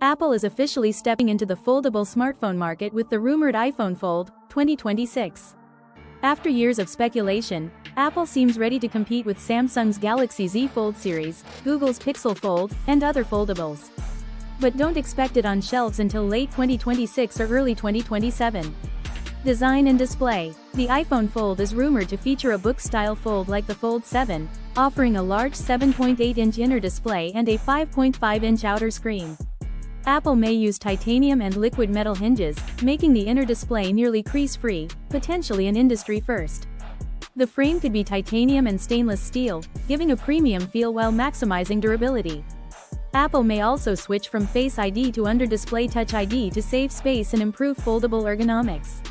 Apple is officially stepping into the foldable smartphone market with the rumored iPhone Fold 2026. After years of speculation, Apple seems ready to compete with Samsung's Galaxy Z Fold series, Google's Pixel Fold, and other foldables. But don't expect it on shelves until late 2026 or early 2027. Design and display. The iPhone Fold is rumored to feature a book-style fold like the Fold 7, offering a large 7.8-inch inner display and a 5.5-inch outer screen. Apple may use titanium and liquid metal hinges, making the inner display nearly crease-free, potentially an industry first. The frame could be titanium and stainless steel, giving a premium feel while maximizing durability. Apple may also switch from Face ID to under-display Touch ID to save space and improve foldable ergonomics.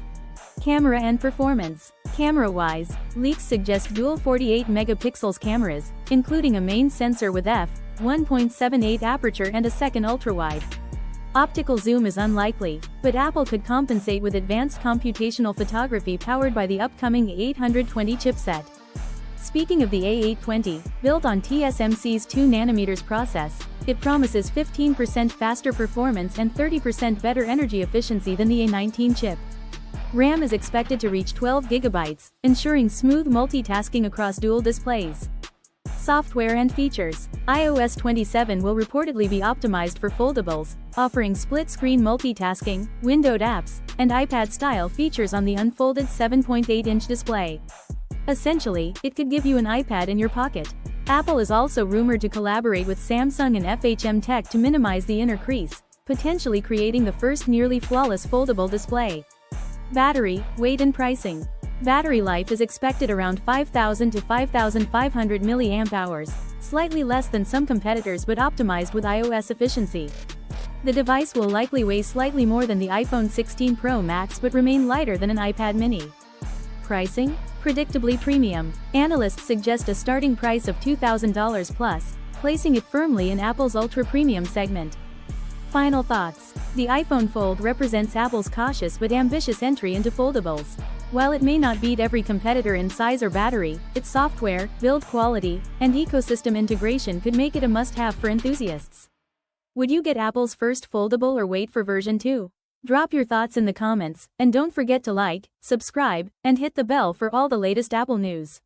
Camera and performance. Camera-wise, leaks suggest dual 48-megapixels cameras, including a main sensor with f1.78 aperture and a second ultrawide. Optical zoom is unlikely, but Apple could compensate with advanced computational photography powered by the upcoming A820 chipset. Speaking of the A820, built on TSMC's 2nm process, it promises 15% faster performance and 30% better energy efficiency than the A19 chip. RAM is expected to reach 12 GB, ensuring smooth multitasking across dual displays. Software and features. iOS 27 will reportedly be optimized for foldables, offering split-screen multitasking, windowed apps, and iPad-style features on the unfolded 7.8-inch display. Essentially, it could give you an iPad in your pocket. Apple is also rumored to collaborate with Samsung and FHM Tech to minimize the inner crease, potentially creating the first nearly flawless foldable display. Battery, weight and pricing. Battery life is expected around 5,000 to 5,500 mAh, slightly less than some competitors but optimized with iOS efficiency. The device will likely weigh slightly more than the iPhone 16 Pro Max but remain lighter than an iPad mini. Pricing? Predictably premium. Analysts suggest a starting price of $2,000 plus, placing it firmly in Apple's ultra-premium segment. Final thoughts. The iPhone Fold represents Apple's cautious but ambitious entry into foldables. While it may not beat every competitor in size or battery, its software, build quality, and ecosystem integration could make it a must-have for enthusiasts. Would you get Apple's first foldable or wait for version 2? Drop your thoughts in the comments, and don't forget to like, subscribe, and hit the bell for all the latest Apple news.